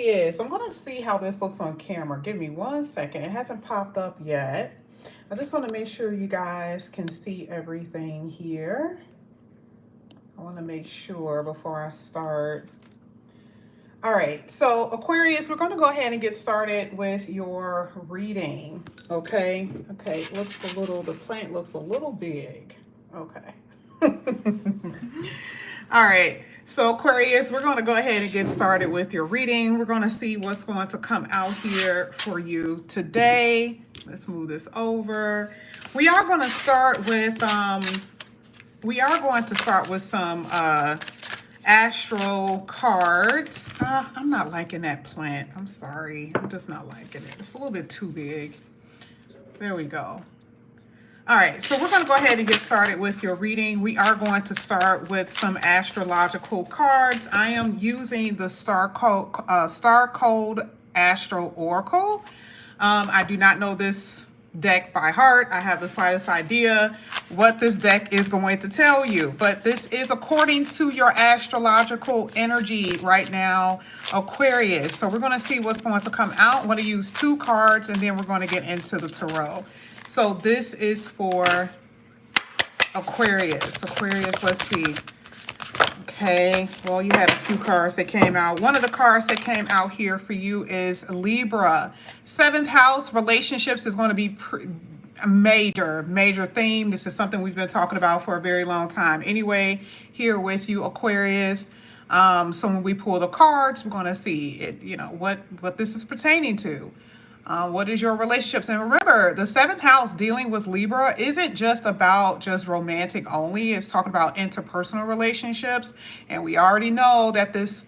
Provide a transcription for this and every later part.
Aquarius, I'm going to see how this looks on camera. Give me 1 second. It hasn't popped up yet. I just want to make sure you guys can see everything here. I want to make sure before I start. All right, so Aquarius, we're going to go ahead and get started with your reading. Okay, it looks a little, the plant looks a little big. Okay. All right, so Aquarius, we're going to go ahead and get started with your reading. We're going to see what's going to come out here for you today. Let's move this over. We are going to start with some astro cards. I'm not liking that plant. I'm sorry. I'm just not liking it. It's a little bit too big. There we go. All right, so we're going to go ahead and get started with your reading. We are going to start with some astrological cards. I am using the Star Code Astro Oracle. I do not know this deck by heart. I have the slightest idea what this deck is going to tell you, but this is according to your astrological energy right now, Aquarius. So we're going to see what's going to come out. I'm going to use 2 cards and then we're going to get into the tarot. So this is for Aquarius. Aquarius, let's see. Okay, well, you had a few cards that came out. One of the cards that came out here for you is Libra. 7th house, relationships is going to be a major theme. This is something we've been talking about for a very long time. Anyway, here with you, Aquarius. So when we pull the cards, we're going to see it, you know, what this is pertaining to. What is your relationships? And remember, the 7th house dealing with Libra isn't just about just romantic only. It's talking about interpersonal relationships. And we already know that this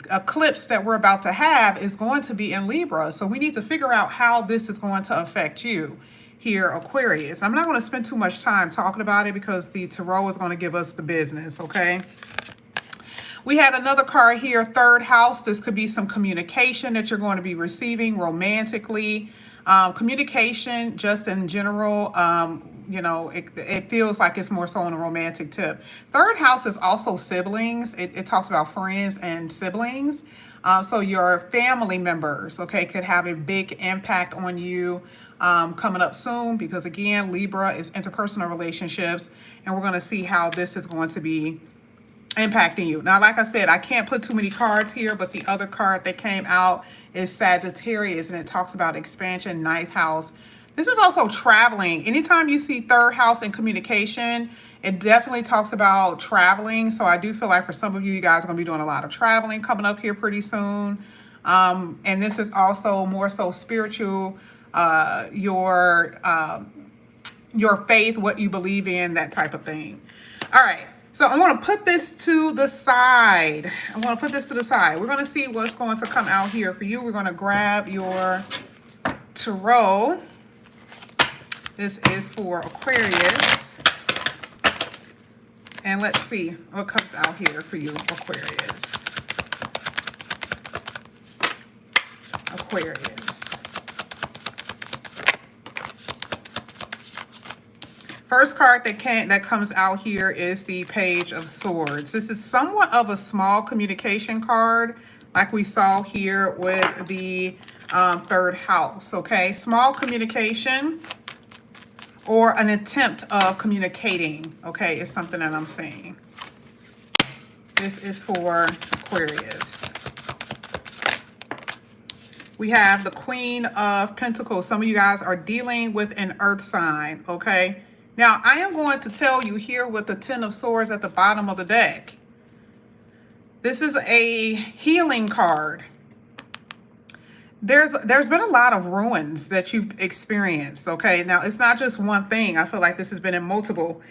eclipse that we're about to have is going to be in Libra. So we need to figure out how this is going to affect you here, Aquarius. I'm not going to spend too much time talking about it because the tarot is going to give us the business, okay? We had another card here, 3rd house. This could be some communication that you're going to be receiving romantically. Communication just in general, you know, it feels like it's more so on a romantic tip. 3rd house is also siblings. It talks about friends and siblings. So your family members, okay, could have a big impact on you coming up soon because, again, Libra is interpersonal relationships, and we're going to see how this is going to be impacting you. Now, like I said, I can't put too many cards here, but the other card that came out is Sagittarius, and it talks about expansion, 9th house. This is also traveling. Anytime you see 3rd house and communication, it definitely talks about traveling. So I do feel like for some of you, you guys are going to be doing a lot of traveling coming up here pretty soon. And this is also more so spiritual, your faith, what you believe in, that type of thing. All right. So I want to put this to the side. We're going to see what's going to come out here for you. We're going to grab your tarot. This is for Aquarius. And let's see what comes out here for you, Aquarius. Aquarius. First card that comes out here is the Page of Swords. This is somewhat of a small communication card, like we saw here with the 3rd house. Okay, small communication or an attempt of communicating. Okay, is something that I'm saying. This is for Aquarius. We have the Queen of Pentacles. Some of you guys are dealing with an earth sign. Okay. Now, I am going to tell you here with the 10 of Swords at the bottom of the deck. This is a healing card. There's been a lot of ruins that you've experienced, okay? Now, it's not just one thing. I feel like this has been in multiple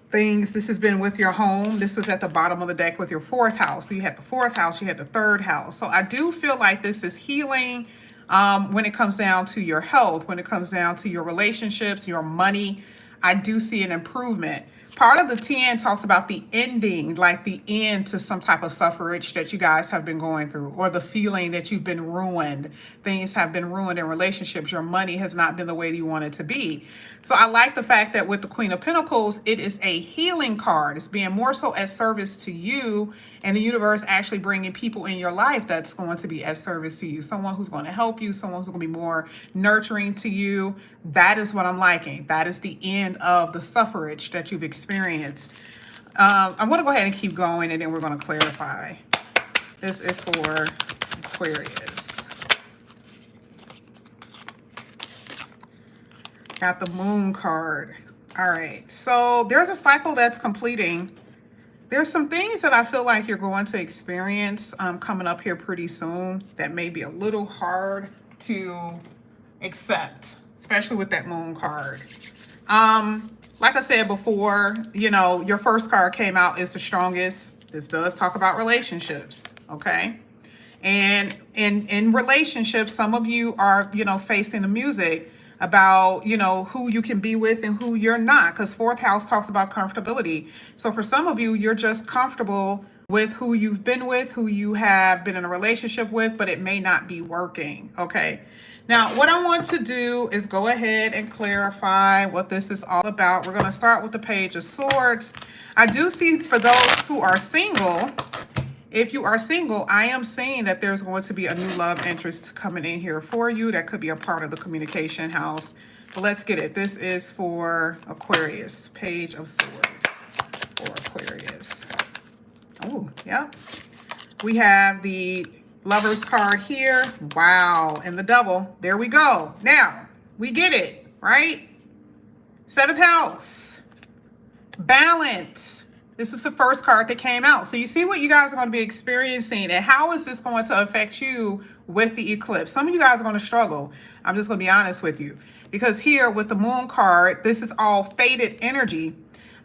things. This has been with your home. This was at the bottom of the deck with your 4th house. So you had the 4th house, you had the 3rd house. So I do feel like this is healing when it comes down to your health, when it comes down to your relationships, your money. I do see an improvement. Part of the 10 talks about the ending, like the end to some type of suffrage that you guys have been going through, or the feeling that you've been ruined. Things have been ruined in relationships. Your money has not been the way you want it to be. So I like the fact that with the Queen of Pentacles, it is a healing card. It's being more so at service to you, and the universe actually bringing people in your life that's going to be at service to you. Someone who's going to help you, someone who's going to be more nurturing to you. That is what I'm liking. That is the end of the suffrage that you've experienced. I'm going to go ahead and keep going, and then we're going to clarify. This is for Aquarius. Got the Moon card. All right, so there's a cycle that's completing. There's some things that I feel like you're going to experience coming up here pretty soon that may be a little hard to accept, especially with that Moon card. Like I said before, you know, your first card came out is the strongest. This does talk about relationships, okay? And in relationships, some of you are, you know, facing the music about, you know, who you can be with and who you're not, because fourth house talks about comfortability. So for some of you, you're just comfortable with who you've been with, who you have been in a relationship with, but it may not be working, okay? Now, what I want to do is go ahead and clarify what this is all about. We're going to start with the Page of Swords. I do see for those who are single, if you are single, I am seeing that there's going to be a new love interest coming in here for you. That could be a part of the communication house. But let's get it. This is for Aquarius. Page of Swords for Aquarius. Oh, yeah. We have the Lover's card here. Wow. And the Devil. There we go. Now, we get it, right? Seventh house. Balance. This is the first card that came out. So you see what you guys are going to be experiencing, and how is this going to affect you with the eclipse? Some of you guys are going to struggle. I'm just going to be honest with you. Because here with the Moon card, this is all faded energy,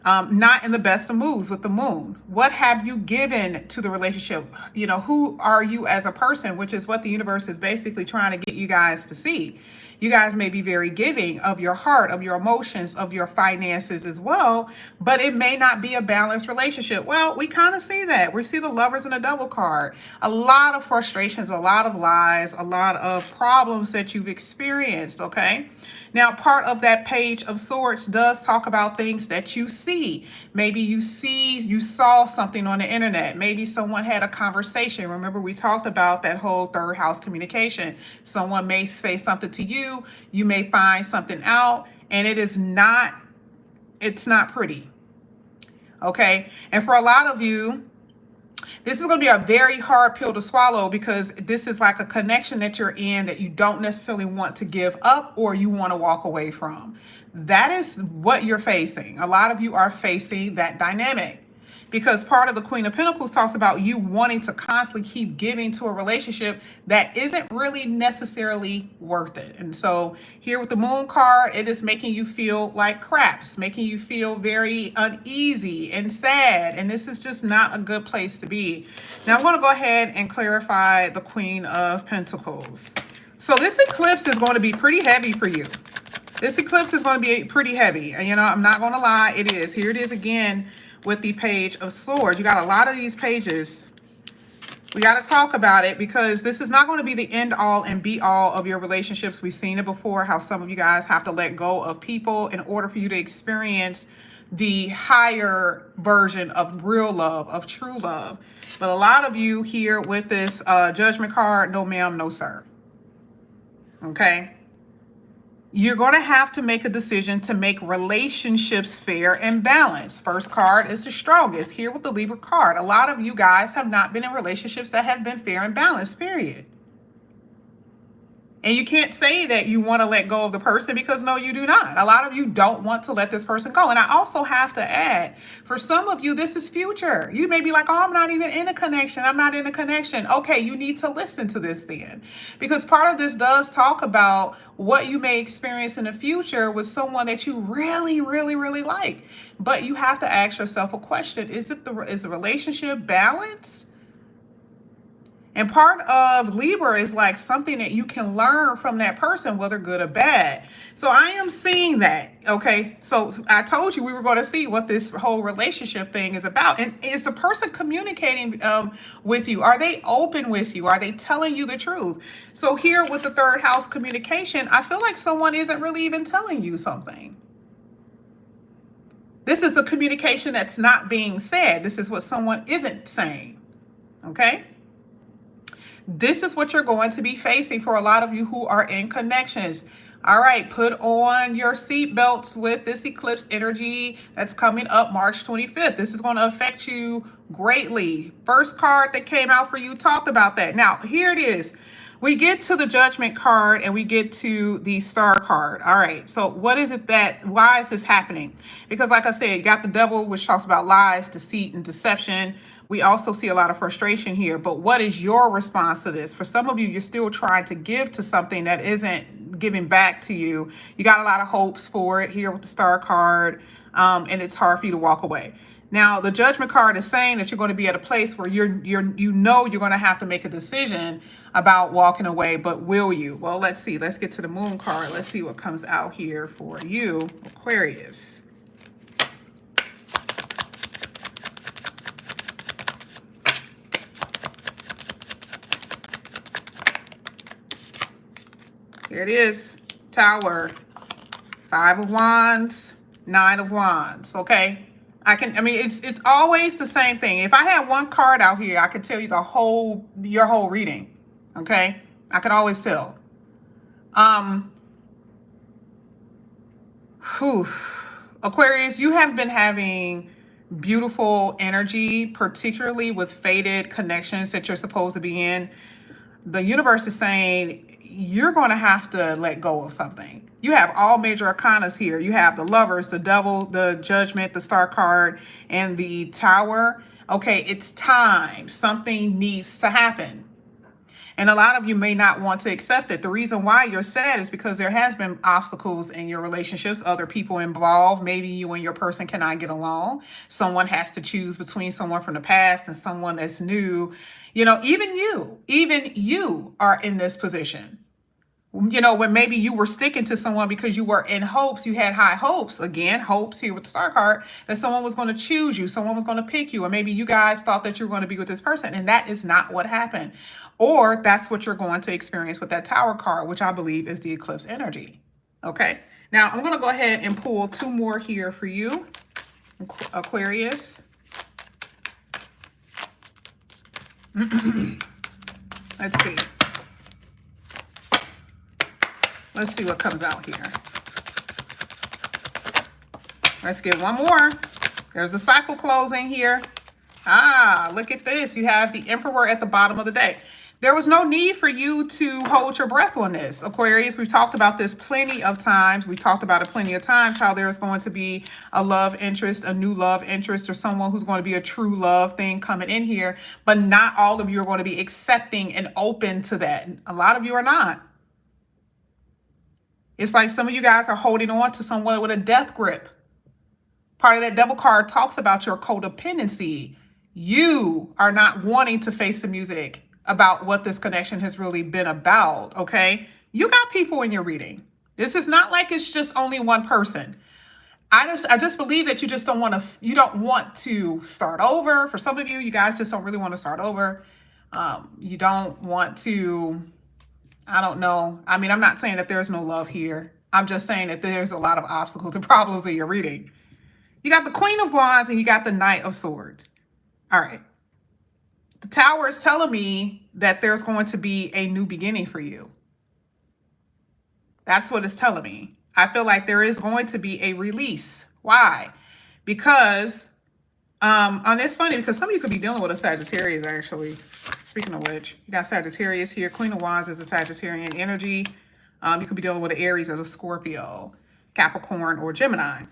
not in the best of moods with the Moon. What have you given to the relationship? You know, who are you as a person, which is what the universe is basically trying to get you guys to see. You guys may be very giving of your heart, of your emotions, of your finances as well, but it may not be a balanced relationship. Well, we kind of see that. We see the Lovers and the Devil card. A lot of frustrations, a lot of lies, a lot of problems that you've experienced, okay? Now, part of that Page of Swords does talk about things that you see. Maybe you saw something on the internet. Maybe someone had a conversation. Remember, we talked about that whole third house communication. Someone may say something to you. You may find something out, and it's not pretty. Okay? And for a lot of you, this is going to be a very hard pill to swallow, because this is like a connection that you're in that you don't necessarily want to give up, or you want to walk away from. That is what you're facing. A lot of you are facing that dynamic, because part of the Queen of Pentacles talks about you wanting to constantly keep giving to a relationship that isn't really necessarily worth it. And so here with the Moon card, it is making you feel like crap. It's making you feel very uneasy and sad. And this is just not a good place to be. Now I'm going to go ahead and clarify the Queen of Pentacles. So this eclipse is going to be pretty heavy for you. This eclipse is going to be pretty heavy. You know, I'm not going to lie. It is. Here it is again with the Page of Swords. You got a lot of these pages. We got to talk about it, because this is not going to be the end all and be all of your relationships. We've seen it before, how some of you guys have to let go of people in order for you to experience the higher version of real love, of true love. But a lot of you here with this Judgment card, no ma'am, no sir. Okay? You're going to have to make a decision to make relationships fair and balanced. First card is the strongest. Here with the Libra card, a lot of you guys have not been in relationships that have been fair and balanced, period. And you can't say that you want to let go of the person, because no, you do not. A lot of you don't want to let this person go. And I also have to add, for some of you, this is future. You may be like, oh, I'm not even in a connection. I'm not in a connection. Okay, you need to listen to this then. Because part of this does talk about what you may experience in the future with someone that you really, really, really like. But you have to ask yourself a question. Is the relationship balanced? And part of Libra is like something that you can learn from that person, whether good or bad. So I am seeing that. Okay. So I told you we were going to see what this whole relationship thing is about. And is the person communicating with you? Are they open with you? Are they telling you the truth? So here with the third house communication, I feel like someone isn't really even telling you something. This is the communication that's not being said. This is what someone isn't saying. Okay. This is what you're going to be facing for a lot of you who are in connections. All right, put on your seatbelts with this eclipse energy that's coming up March 25th. This is going to affect you greatly. First card that came out for you talked about that. Now, here it is. We get to the Judgment card and we get to the Star card. All right, so what is it why is this happening? Because like I said, you got the Devil, which talks about lies, deceit, and deception. We also see a lot of frustration here, but what is your response to this? For some of you, you're still trying to give to something that isn't giving back to you. You got a lot of hopes for it here with the Star card, and it's hard for you to walk away. Now, the Judgment card is saying that you're going to be at a place where you're going to have to make a decision about walking away, but will you? Well, let's see. Let's get to the Moon card. Let's see what comes out here for you, Aquarius. Here it is. Tower. 5 of Wands. 9 of Wands. Okay. It's always the same thing. If I had one card out here, I could tell you your whole reading. Okay. I could always tell. Aquarius, you have been having beautiful energy, particularly with fated connections that you're supposed to be in. The universe is saying you're going to have to let go of something. You have all major arcanas here. You have the Lovers, the Devil, the Judgment, the Star card, and the Tower. Okay, it's time. Something needs to happen. And a lot of you may not want to accept it. The reason why you're sad is because there has been obstacles in your relationships, other people involved. Maybe you and your person cannot get along. Someone has to choose between someone from the past and someone that's new. Even you are in this position. When maybe you were sticking to someone because you were in hopes, you had high hopes, again, hopes here with the Star card, that someone was going to choose you, someone was going to pick you, or maybe you guys thought that you were going to be with this person, and that is not what happened. Or that's what you're going to experience with that Tower card, which I believe is the eclipse energy. Okay, now I'm going to go ahead and pull 2 more here for you, Aquarius. Let's see. Let's see what comes out here. Let's get one more. There's a cycle closing here. Look at this. You have the Emperor at the bottom of the deck. There was no need for you to hold your breath on this, Aquarius. We've talked about this plenty of times. We talked about it plenty of times, how there's going to be a love interest, a new love interest, or someone who's going to be a true love thing coming in here. But not all of you are going to be accepting and open to that. A lot of you are not. It's like some of you guys are holding on to someone with a death grip. Part of that Devil card talks about your codependency. You are not wanting to face the music about what this connection has really been about, okay? You got people in your reading. This is not like it's just only one person. I just believe that you just don't want to start over. For some of you, you guys just don't really want to start over. You don't want to, I don't know. I'm not saying that there's no love here. I'm just saying that there's a lot of obstacles and problems in your reading. You got the Queen of Wands and you got the Knight of Swords. All right. The Tower is telling me that there's going to be a new beginning for you. That's what it's telling me. I feel like there is going to be a release. Why? Because, and it's funny because some of you could be dealing with a Sagittarius, actually. Speaking of which, you got Sagittarius here. Queen of Wands is a Sagittarian energy. You could be dealing with an Aries or a Scorpio, Capricorn, or Gemini.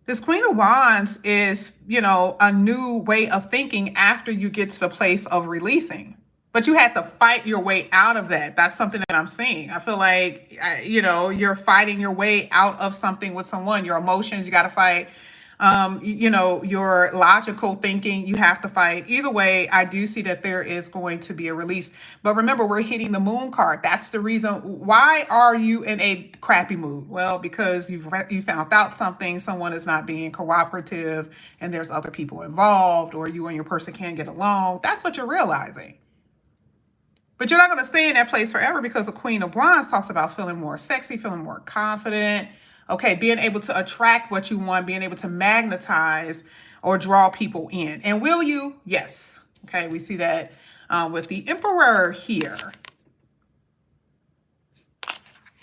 This Queen of Wands is, a new way of thinking after you get to the place of releasing. But you had to fight your way out of that. That's something that I'm seeing. I feel like, you're fighting your way out of something with someone. Your emotions, you got to fight. you know, your logical thinking, you have to fight. Either way, I do see that there is going to be a release. But remember, we're hitting the moon card. That's the reason. Why are you in a crappy mood? Well, because you found out something, someone is not being cooperative, and there's other people involved, or you and your person can't get along. That's what you're realizing. But you're not going to stay in that place forever, because the Queen of Wands talks about feeling more sexy, feeling more confident. Okay, being able to attract what you want, being able to magnetize or draw people in. And will you? Yes. Okay, we see that with the Emperor here.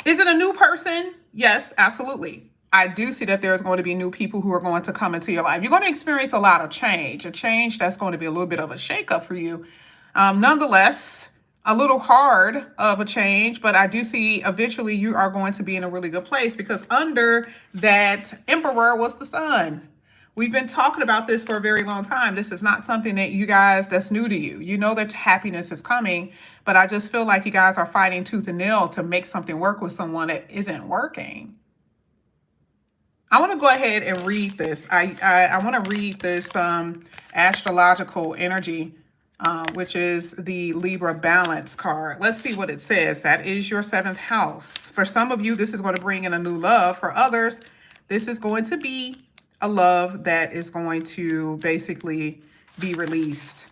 Is it a new person? Yes, absolutely. I do see that there's going to be new people who are going to come into your life. You're going to experience a lot of change, a change that's going to be a little bit of a shakeup for you. Nonetheless, a little hard of a change, but I do see eventually you are going to be in a really good place, because under that Emperor was the Sun. We've been talking about this for a very long time. This is not something that you guys, that's new to you. You know that happiness is coming, but I just feel like you guys are fighting tooth and nail to make something work with someone that isn't working. I want to go ahead and read this. I want to read this astrological energy, which is the Libra balance card. Let's see what it says. That is your 7th house. For some of you, this is going to bring in a new love. For others, this is going to be a love that is going to basically be released.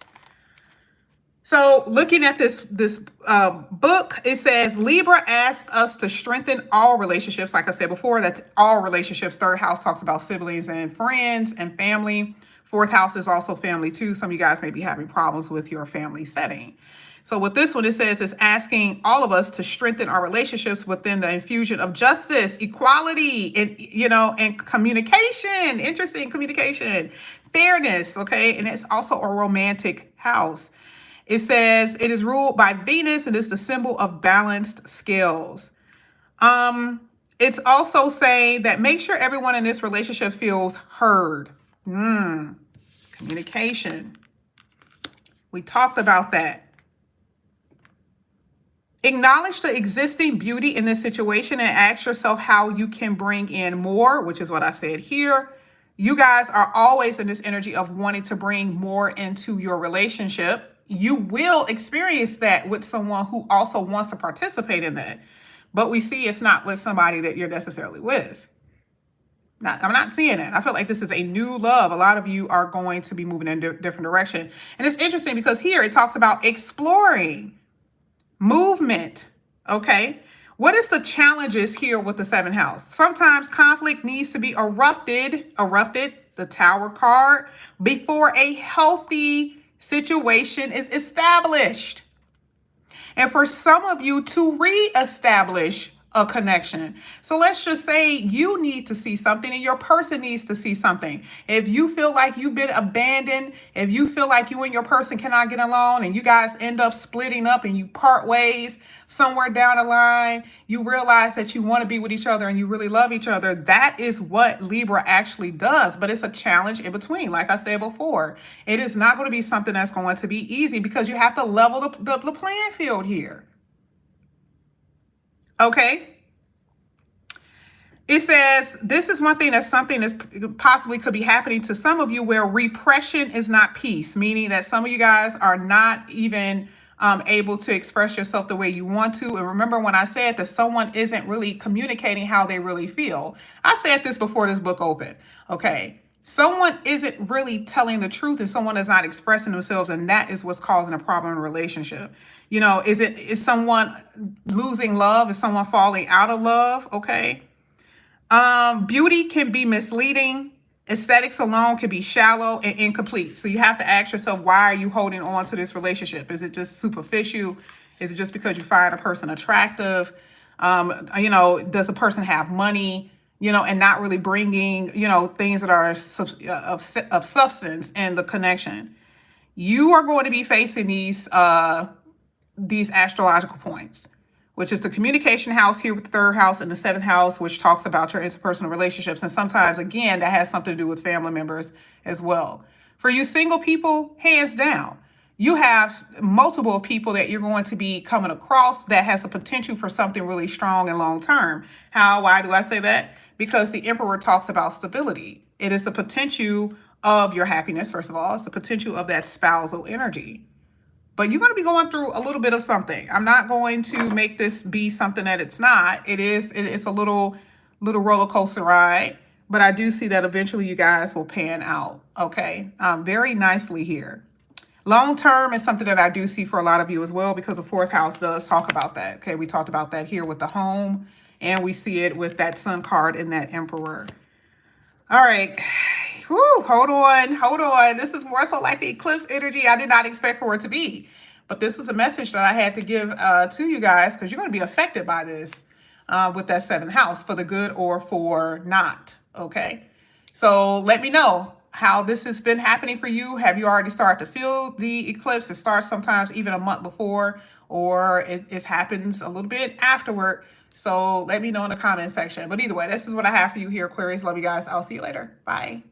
So looking at this book, it says Libra asks us to strengthen all relationships. Like I said before, that's all relationships. 3rd house talks about siblings and friends and family. 4th house is also family too. Some of you guys may be having problems with your family setting. So with this one, it says it's asking all of us to strengthen our relationships within the infusion of justice, equality, and, you know, and communication. Interesting, communication, fairness. Okay. And it's also a romantic house. It says it is ruled by Venus, and it's the symbol of balanced scales. It's also saying that make sure everyone in this relationship feels heard. Communication. We talked about that. Acknowledge the existing beauty in this situation and ask yourself how you can bring in more, which is what I said here. You guys are always in this energy of wanting to bring more into your relationship. You will experience that with someone who also wants to participate in that. But we see it's not with somebody that you're necessarily with. I'm not seeing it. I feel like this is a new love. A lot of you are going to be moving in a different direction. And it's interesting because here it talks about exploring, movement. Okay. What is the challenges here with the 7th house? Sometimes conflict needs to be erupted, the Tower card, before a healthy situation is established. And for some of you to reestablish a connection. So let's just say you need to see something and your person needs to see something. If you feel like you've been abandoned, if you feel like you and your person cannot get along and you guys end up splitting up and you part ways somewhere down the line, you realize that you want to be with each other and you really love each other. That is what Libra actually does. But it's a challenge in between. Like I said before, it is not going to be something that's going to be easy because you have to level the playing field here. Okay. It says this is one thing that's something that possibly could be happening to some of you where repression is not peace, meaning that some of you guys are not even able to express yourself the way you want to. And remember when I said that someone isn't really communicating how they really feel. I said this before this book opened. Okay. Someone isn't really telling the truth and someone is not expressing themselves, and that is what's causing a problem in a relationship. You know, is someone losing love? Is someone falling out of love? Okay. Beauty can be misleading. Aesthetics alone can be shallow and incomplete. So you have to ask yourself, why are you holding on to this relationship? Is it just superficial? Is it just because you find a person attractive? You know, does a person have money? You know, and not really bringing, you know, things that are of substance in the connection. You are going to be facing these astrological points, which is the communication house here with the 3rd house and the 7th house, which talks about your interpersonal relationships. And sometimes, again, that has something to do with family members as well. For you single people, hands down, you have multiple people that you're going to be coming across that has a potential for something really strong and long term. Why do I say that? Because the Emperor talks about stability. It is the potential of your happiness, first of all. It's the potential of that spousal energy. But you're going to be going through a little bit of something. I'm not going to make this be something that it's not. It's a little roller coaster ride. But I do see that eventually you guys will pan out, okay? Very nicely here. Long term is something that I do see for a lot of you as well, because the fourth house does talk about that. Okay, we talked about that here with the home, and we see it with that sun card and that emperor. All right. Whew, hold on. This is more so like the eclipse energy I did not expect for it to be. But this was a message that I had to give to you guys, because you're going to be affected by this with that seventh house, for the good or for not. Okay. So let me know how this has been happening for you. Have you already started to feel the eclipse? It starts sometimes even a month before, or it happens a little bit afterward. So let me know in the comment section. But either way, this is what I have for you here, Aquarius. Love you guys. I'll see you later. Bye.